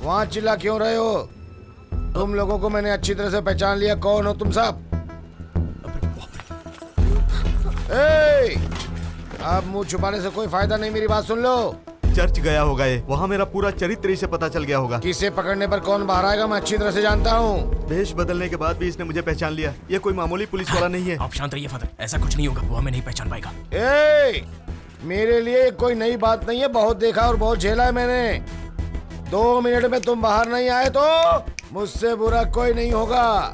वहाँ चिल्ला क्यों रहे हो? तुम लोगों को मैंने अच्छी तरह से पहचान लिया। कौन हो तुम सब? अब मुंह छुपाने से कोई फायदा नहीं, मेरी बात सुन लो। चर्च गया होगा ये, वहाँ मेरा पूरा चरित्र इसे पता चल गया होगा। किसे पकड़ने पर कौन बाहर आएगा मैं अच्छी तरह से जानता हूँ। वेश बदलने के बाद भी इसने मुझे पहचान लिया। ये कोई मामूली पुलिस वाला नहीं है। आप शांत रहिए फादर, ऐसा कुछ नहीं होगा, वो हमें नहीं पहचान पाएगा। मेरे लिए कोई नई बात नहीं है, बहुत देखा और बहुत झेला है मैंने। 2 मिनट में तुम बाहर नहीं आए तो मुझसे बुरा कोई नहीं होगा,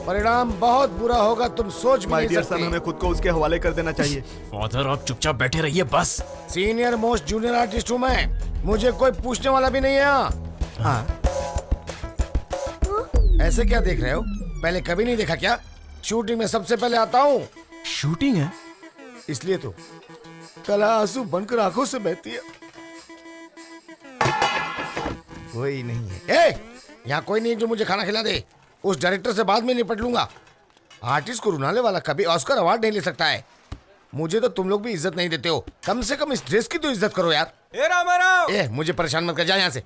परिणाम बहुत बुरा होगा, तुम सोच भी नहीं सकते। हमें खुद को उसके हवाले कर देना चाहिए। फादर आप चुपचाप बैठे रहिए बस। सीनियर मोस्ट जूनियर आर्टिस्ट हूँ मैं, मुझे कोई पूछने वाला भी नहीं है। हाँ। ऐसे क्या देख रहे हो? पहले कभी नहीं देखा क्या? शूटिंग में सबसे पहले आता हूँ। शूटिंग है इसलिए तो कला आंसू बनकर आंखों से बहती है। कोई नहीं है। यहाँ कोई नहीं जो मुझे खाना खिला दे। उस डायरेक्टर से बाद में निपट लूंगा। आर्टिस्ट को रुलाने वाला कभी ऑस्कर अवार्ड नहीं ले सकता है। मुझे तो तुम लोग भी इज्जत नहीं देते हो, कम से कम इस ड्रेस की तो इज्जत करो यार। मुझे परेशान मत कर, जा यहाँ से।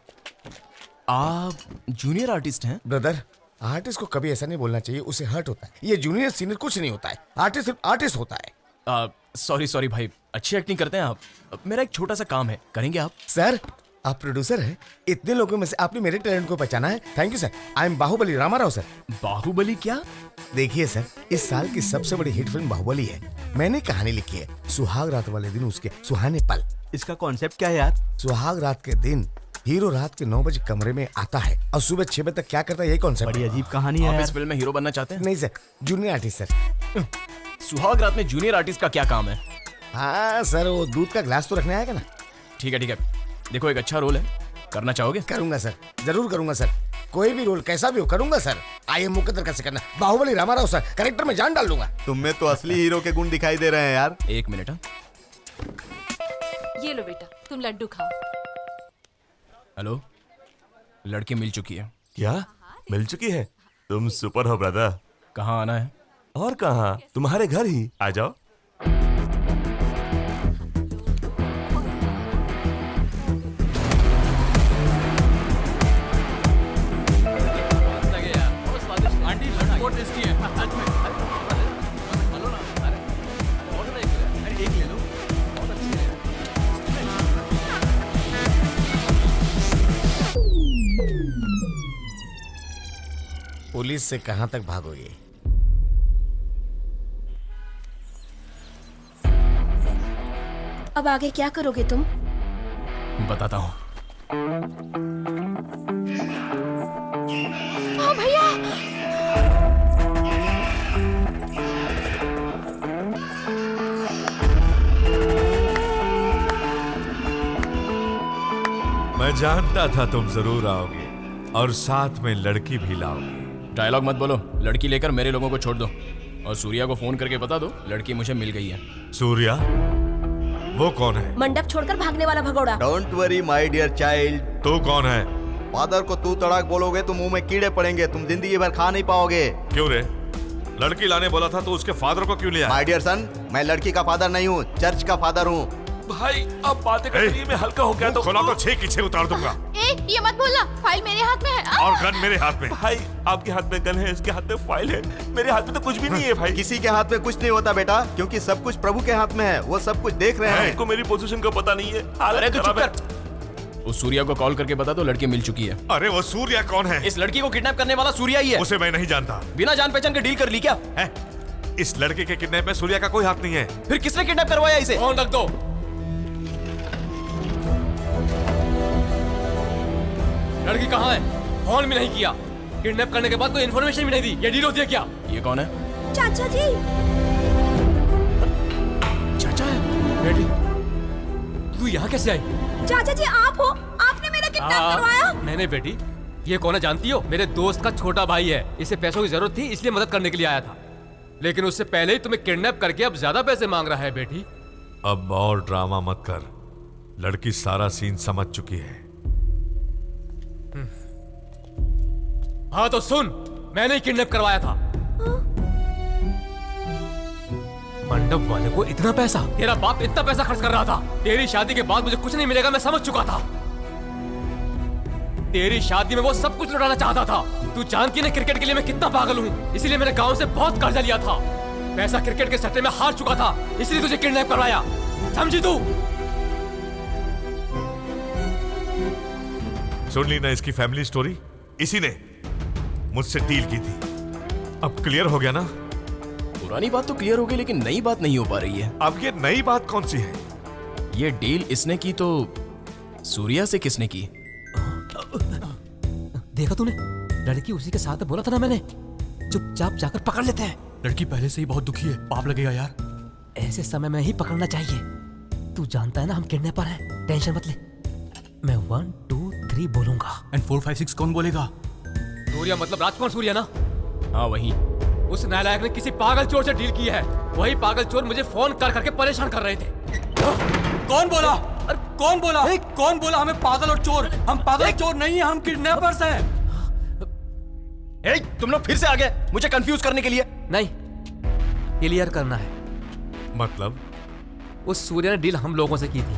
आप जूनियर आर्टिस्ट हैं? ब्रदर, आर्टिस्ट को कभी ऐसा नहीं बोलना चाहिए, उसे हर्ट होता है। ये जूनियर सीनियर कुछ नहीं होता है, आर्टिस्ट सिर्फ आर्टिस्ट होता है। सॉरी भाई, अच्छी एक्टिंग करते हैं आप। मेरा एक छोटा सा काम है, करेंगे आप? सर, आप प्रोड्यूसर हैं, इतने लोगों में से आपने मेरे टैलेंट को पहचाना है। Thank you sir. I am Baahubali Ramarao sir. Baahubali क्या? देखिए सर, इस साल की सबसे बड़ी हिट फिल्म बाहुबली है। मैंने कहानी लिखी है, सुहाग रात वाले दिन उसके सुहाने पल। इसका कॉन्सेप्ट क्या है यार? सुहाग रात के दिन हीरो रात के 9 बजे कमरे में आता है और सुबह 6 बजे तक क्या करता है, यही कॉन्सेप्ट। बड़ी अजीब कहानी है। आप इस फिल्म में हीरो बनना चाहते हैं? नहीं सर, जूनियर आर्टिस्ट सर। सुहाग रात में जूनियर आर्टिस्ट का क्या काम है? हाँ सर, वो दूध का ग्लास तो रखने आएगा ना। ठीक है, देखो एक अच्छा रोल है, करना चाहोगे? करूंगा सर, जरूर करूंगा सर। कोई भी रोल कैसा भी हो करूंगा सर। आइए मुकद्दर कैसे करना। बाहुबली रामाराव सर, कैरेक्टर में जान डाल दूंगा। तुम में तो असली हीरो के गुण दिखाई दे रहे हैं यार। एक मिनट। ये लो बेटा, तुम लड्डू खाओ। हेलो, लड़की मिल चुकी है। क्या मिल चुकी है? तुम सुपर हो ब्रदर। कहाँ आना है? और कहाँ, तुम्हारे घर ही। आ जाओ। पुलिस से कहां तक भागोगे? अब आगे क्या करोगे तुम? बताता हूँ। भैया! मैं जानता था तुम जरूर आओगे और साथ में लड़की भी लाओगे। डायलॉग मत बोलो, लड़की लेकर मेरे लोगों को छोड़ दो और सूर्या को फोन करके बता दो लड़की मुझे मिल गई है। सूर्या? वो कौन है? मंडप छोड़कर भागने वाला भगोड़ा। Don't worry my dear child. तू कौन है? फादर को तू तड़ाक बोलोगे तो मुंह में कीड़े पड़ेंगे, तुम जिंदगी भर खा नहीं पाओगे। क्यों रे? लड़की लाने बोला था तो उसके फादर को क्यों लिया? माय डियर सन, मैं लड़की का फादर नहीं हूँ, चर्च का फादर हूँ। भाई अब बातें करने में हल्का हो गया तो खोला तो 6 की 6 उतार दूंगा। ये मत बोलना, फाइल मेरे हाथ में है। और गन मेरे हाथ में। भाई आपके हाथ में गन है, इसके हाथ में फाइल है, मेरे हाथ में तो कुछ भी नहीं है भाई। किसी के हाथ में कुछ नहीं होता बेटा, क्योंकि सब कुछ प्रभु के हाथ में है, वो सब कुछ देख रहे हैं। इनको मेरी पोजीशन का पता नहीं है। अरे तू चुप कर। उस सूर्या को कॉल करके बता दो लड़की मिल चुकी है। अरे वो सूर्या कौन है? इस लड़की को किडनैप करने वाला सूर्या ही है। उसे मैं नहीं जानता। बिना जान पहचान के डील कर ली क्या? इस लड़के के किडनैप में सूर्या का कोई हाथ नहीं है। फिर किसने किडनैप करवाया इसे? फोन रख दो। लड़की कहाँ है? फोन भी नहीं किया, किडनैप करने के बाद कोई इन्फॉर्मेशन भी नहीं दी, ये डील होती है क्या? ये कौन है? चाचा जी। चाचा है? बेटी तू यहाँ कैसे आई? चाचा जी आप हो? आपने मेरा किडनैप करवाया? नहीं बेटी, ये कौन है जानती हो? मेरे दोस्त का छोटा भाई है, इसे पैसों की जरूरत थी इसलिए मदद करने के लिए आया था, लेकिन उससे पहले ही तुम्हें किडनैप करके अब ज्यादा पैसे मांग रहा है। बेटी अब और ड्रामा मत कर, लड़की सारा सीन समझ चुकी है। हाँ तो सुन, मैंने ही किडनैप करवाया था। मंडप वाले को इतना पैसा, तेरा बाप इतना पैसा खर्च कर रहा था, तेरी शादी के बाद मुझे कुछ नहीं मिलेगा मैं समझ चुका था। तेरी शादी में वो सब कुछ लुटाना चाहता था। तू जानती है ना क्रिकेट के लिए मैं कितना पागल हूँ, इसीलिए मैंने गांव से बहुत कर्जा लिया था। पैसा क्रिकेट के सट्टे में हार चुका था, इसलिए तुझे किडनैप करवाया, समझी तू? सुन ली ना इसकी फैमिली स्टोरी? इसी ने मुझसे डील की थी। अब क्लियर हो गया ना? पुरानी बात तो क्लियर हो गई, लेकिन नई बात नहीं हो पा रही है। अब ये नई बात कौन सी है? ये डील इसने की तो सूर्या से किसने की? देखा तूने, लड़की उसी के साथ बोला था ना मैंने, चुपचाप जाकर पकड़ लेते हैं। लड़की पहले से ही बहुत दुखी है, पाप लगेगा यार। ऐसे समय में ही पकड़ना चाहिए। तू जानता है ना हम किडनैपर हैं, टेंशन मत ले। मैं 1 2 3 बोलूंगा। एंड 4 5 6 कौन बोलेगा? सूर्या मतलब राजकुमार सूर्या ना? हाँ वही। उस नालायक ने किसी पागल चोर से डील की है। वही पागल चोर मुझे फोन कर करके परेशान कर रहे थे। कौन बोला? अरे कौन बोला? कौन बोला हमें पागल और चोर? हम पागल चोर नहीं है, हम किडनैपर्स हैं। तुम लोग फिर से आ गए मुझे कंफ्यूज करने के लिए। नहीं, क्लियर करना है। मतलब? उस सूर्या ने डील हम लोगों से की थी।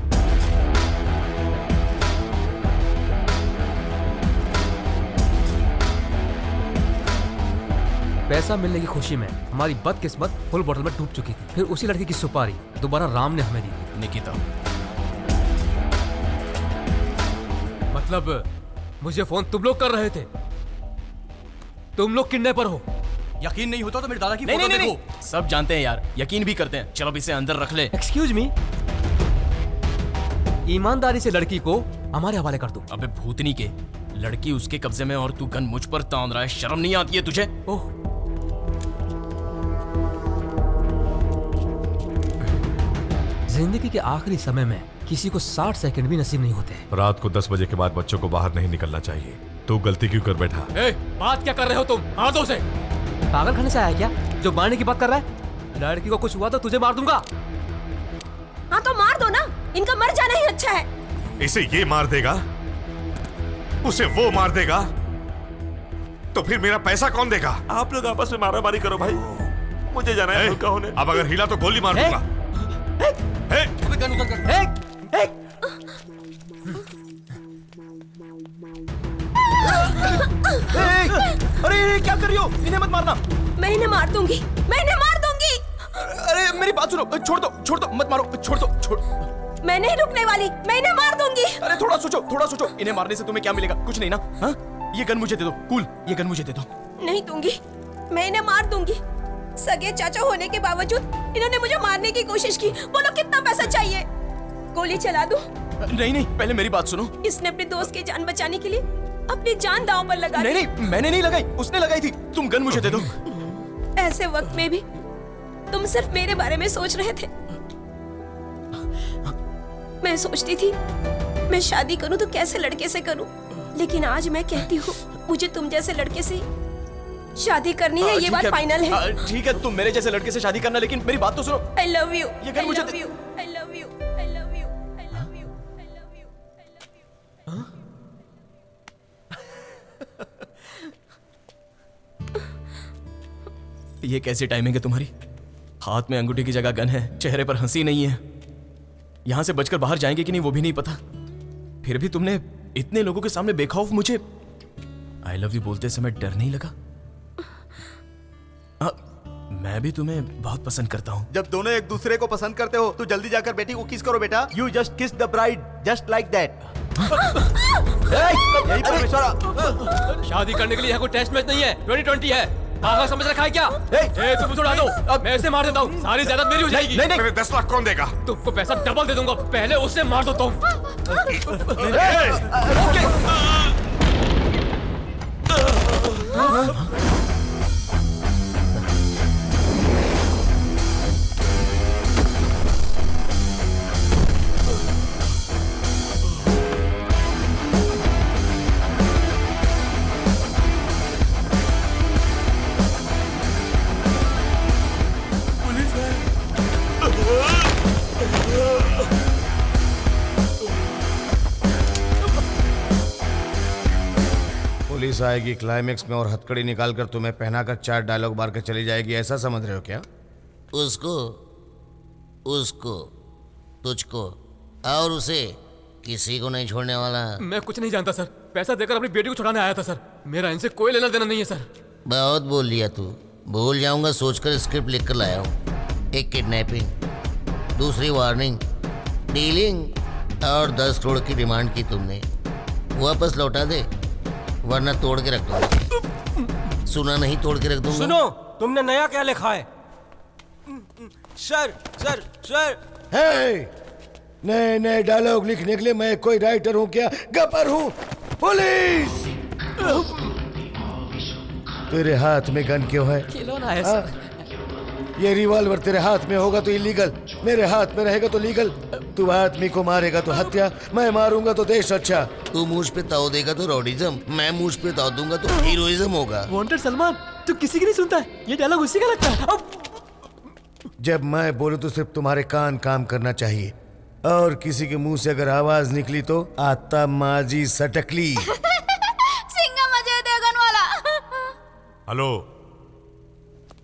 पैसा मिलने की खुशी में हमारी बदकिस्मत फुल बोतल में डूब चुकी थी। फिर उसी लड़की की सुपारी दोबारा राम ने हमें दी थी। निकिता। मतलब मुझे फोन तुम लोग कर रहे थे? तुम लोग किडनैपर हो? यकीन नहीं होता तो मेरे दादा की नहीं, फोटो नहीं, देखो। नहीं। सब जानते हैं यार, यकीन भी करते हैं। चलो अब इसे अंदर रख ले। एक्सक्यूज मी, ईमानदारी से लड़की को हमारे हवाले कर दो। अबे भूतनी के, लड़की उसके कब्जे में और तू गन मुझ पर तान रहा है, शर्म नहीं आती है तुझे? ओह, जिंदगी के आखिरी समय में किसी को 60 सेकंड भी नसीब नहीं होते। रात को 10 बजे के बाद बच्चों को बाहर नहीं निकलना चाहिए। तू गलती क्यों कर बैठा? ए, बात क्या कर रहे हो तुम? मार दो उसे। पागल खाने से आया क्या जो मारने की बात कर रहा है? लड़की को कुछ हुआ तो तुझे मार दूंगा। हाँ तो मार दो ना, इनका मर जाना ही अच्छा है। इसे ये मार देगा, उसे वो मार देगा, तो फिर मेरा पैसा कौन देगा? आप लोग आपस में मारामारी करो भाई, मुझे जाना है मुल्का होने। अब अगर हिला तो गोली मार दूंगा। अरे क्या कर रही हो? इन्हें मत मारना। मैं इन्हें मार दूंगी, मैं इन्हें मार दूंगी। अरे मेरी बात सुनो, छोड़ दो, मत मारो, छोड़ दो, छोड़। मैं नहीं रुकने वाली, मैं इन्हें मार दूंगी। अरे थोड़ा सोचो। इन्हें मारने से तुम्हें क्या मिलेगा? कुछ नहीं ना? हाँ? ये गन मुझे दे दो। कूल, ये गन मुझे दे दो। नहीं दूंगी, मैं इन्हें मार दूंगी। सगे चाचा होने के बावजूद इन्होंने मुझे मारने की कोशिश की। बोलो कितना पैसा चाहिए? गोली चला दूं? नहीं, पहले मेरी बात सुनो। इसने अपने दोस्त की जान बचाने के लिए अपनी जान दांव पर लगा दी। नहीं, मैंने नहीं लगाई, उसने लगाई थी। तुम गन मुझे दे दो। ऐसे वक्त में भी तुम सिर्फ मेरे बारे में सोच रहे थे। मैं सोचती थी मैं शादी करूं तो कैसे लड़के से करूं, लेकिन आज मैं कहती हूँ मुझे तुम जैसे लड़के से शादी करनी है। ये बात फाइनल है। ठीक है, तुम मेरे जैसे लड़के से शादी करना, लेकिन मेरी बात तो सुनो। I love you. ये गन मुझे I love you. I love you. I love you. I love you. I love you. I love you. ये कैसी टाइमिंग है तुम्हारी? हाथ में अंगूठी की जगह गन है, चेहरे पर हंसी नहीं है। यहां से बचकर बाहर जाएंगे कि नहीं वो भी नहीं पता। फिर भी तुमने इतने लोगों के सामने बेखौफ मुझे आई लव यू बोलते समय डर नहीं लगा? मैं भी तुम्हें बहुत पसंद करता हूँ। जब दोनों एक दूसरे को पसंद करते हो तो जल्दी जाकर बेटी को किस करो बेटा। यू जस्ट किस the bride just like that. यही परमेश्वरा। शादी करने के लिए यहाँ कोई टेस्ट मैच नहीं है, 2020 है। पागल समझ रखा है क्या? तुम छोड़ा दो, अब मैं इसे मार देता हूँ, सारी जायदाद मेरी हो जाएगी। नहीं। मेरे 10 लाख कौन देगा? तुमको पैसा डबल दे दूंगा, पहले उससे मार दो तुम। पुलिस आएगी क्लाइमेक्स में और हथकड़ी निकाल कर तुम्हें पहनाकर 4 डायलॉग मार कर चली जाएगी, ऐसा समझ रहे हो क्या? उसको, तुझको और उसे किसी को नहीं छोड़ने वाला। मैं कुछ नहीं जानता सर, पैसा देकर अपनी बेटी को छुड़ाने आया था सर। मेरा इनसे कोई लेना देना नहीं है सर। बहुत बोल लिया तू। भूल जाऊंगा सोचकर स्क्रिप्ट लिख कर लाया हूँ। एक किडनैपिंग, दूसरी वार्निंग, डीलिंग और 10 करोड़ की डिमांड की तुमने। वापस लौटा दे वरना तोड़ के रख दूंगा। सुना नहीं, तोड़ के रख दूंगा। सुनो, तुमने नया क्या लिखा है? सर सर सर नए नए डायलॉग लिखने के लिए मैं कोई राइटर हूँ क्या? गपर हूँ। पुलिस! तेरे हाथ में गन क्यों है? खिलौना है सर। ये रिवॉल्वर तेरे हाथ में होगा तो इलीगल, मेरे हाथ में रहेगा तो लीगल। तू आदमी को मारेगा तो हत्या, मैं मारूंगा तो देश अच्छा। तू मुझ पे ताव देगा तो रॉडिज्म, मैं मुझ पे ताव दूंगा तो हीरोइज्म होगा। वांटेड सलमान, तू किसी की नहीं सुनता है। ये डायलॉग उसी का लगता है। जब मैं बोलूं तो सिर्फ तुम्हारे कान काम करना चाहिए, और किसी के मुंह से अगर आवाज निकली तो आता माजी सटकली। सिंघम अजय देवगन वाला। हेलो,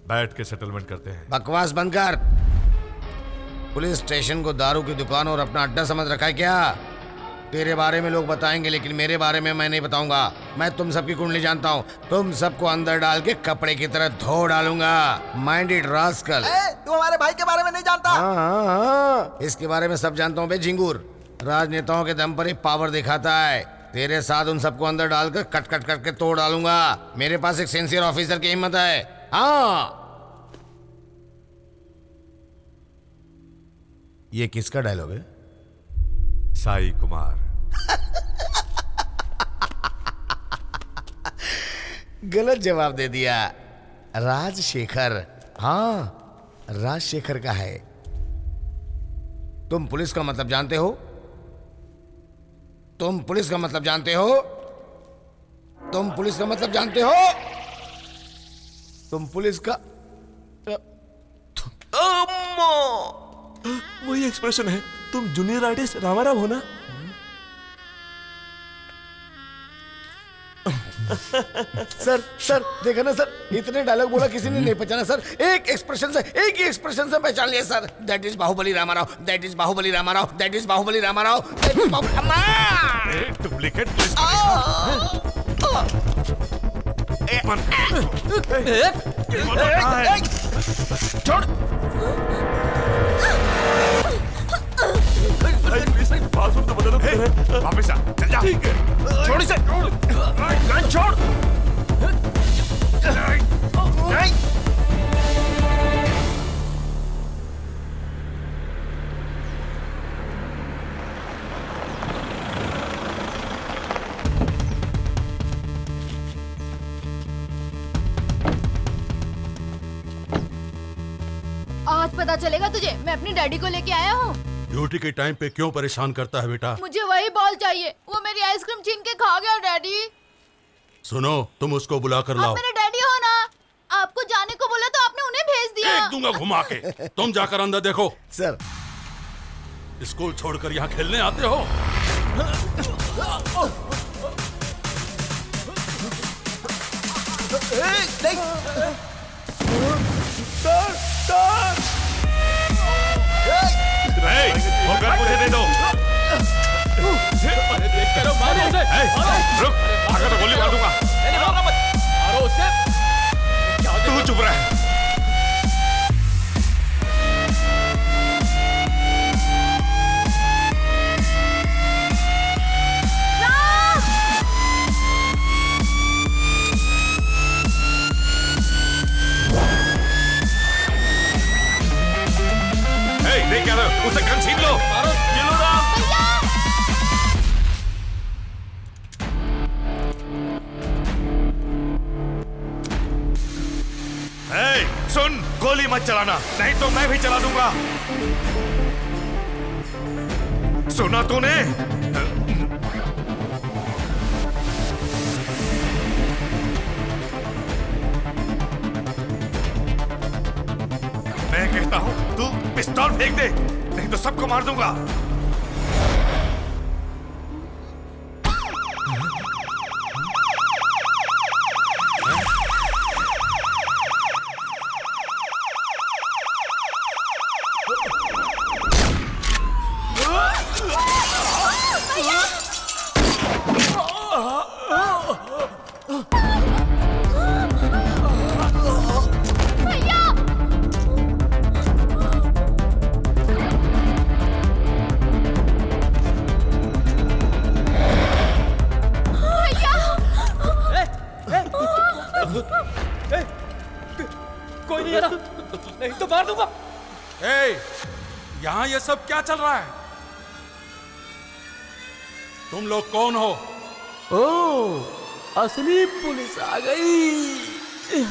बैठ के सेटलमेंट करते हैं। बकवास बंद कर। पुलिस स्टेशन को दारू की दुकान और अपना अड्डा समझ रखा है क्या? तेरे बारे में लोग बताएंगे लेकिन मेरे बारे में मैं नहीं बताऊंगा। मैं तुम सबकी कुंडली जानता हूँ। तुम सबको अंदर डाल के कपड़े की तरह धो डालूंगा। Minded rascal. तू हमारे भाई के बारे में नहीं जानता। हाँ, इसके बारे में सब जानता हूँ बे झिंगूर। राजनेताओं के दम पर ही पावर दिखाता है। तेरे साथ उन सबको अंदर डालकर कट कट करके तोड़ डालूंगा। मेरे पास एक सिंसियर ऑफिसर की हिम्मत है। हाँ, ये किसका डायलॉग है? साई कुमार। गलत जवाब दे दिया। राजशेखर। हाँ, राजशेखर का है। तुम पुलिस का मतलब जानते हो? तुम पुलिस का मतलब जानते हो? तुम पुलिस का मतलब जानते हो? तुम पुलिस का वही एक्सप्रेशन है। तुम जूनियर आर्टिस्ट रामाराव हो ना? सर सर देखा ना सर, इतने डायलॉग बोला किसी ने नहीं पहचाना सर। एक एक्सप्रेशन से, एक ही एक्सप्रेशन से पहचान लिया sir. That is Baahubali Ramarao, that is Baahubali Ramarao, that is Baahubali Ramarao, that is Baahubali. Duplicate वापस आ, चल जा। ठीक है, छोड़ इसे। छोड़। आज पता चलेगा तुझे। मैं अपनी डैडी को लेके आया हूँ। ड्यूटी के टाइम पे क्यों परेशान करता है बेटा? मुझे वही बॉल चाहिए। वो मेरी आइसक्रीम छीन के खा गया डैडी। सुनो, तुम उसको बुला कर आप लाओ। मेरे डैडी हो ना। आपको जाने को बोला तो आपने उन्हें भेज दिया। एक दूंगा घुमा के। तुम जाकर अंदर देखो। सर, स्कूल छोड़कर यहाँ खेलने आते हो? मुझे दे दो। रुक, आगे तो गोली मार दूंगा। तू चुप रह। देख क्या रहे हो? उसे गन छीन लो। सुन, गोली मत चलाना, नहीं तो मैं भी चला दूंगा। सुना तूने? मैं कहता हूं तू पिस्तौल फेंक दे, नहीं तो सबको मार दूंगा। तो मार दूंगा। ए, यहाँ ये सब क्या चल रहा है? तुम लोग कौन हो? ओ, असली पुलिस आ गई।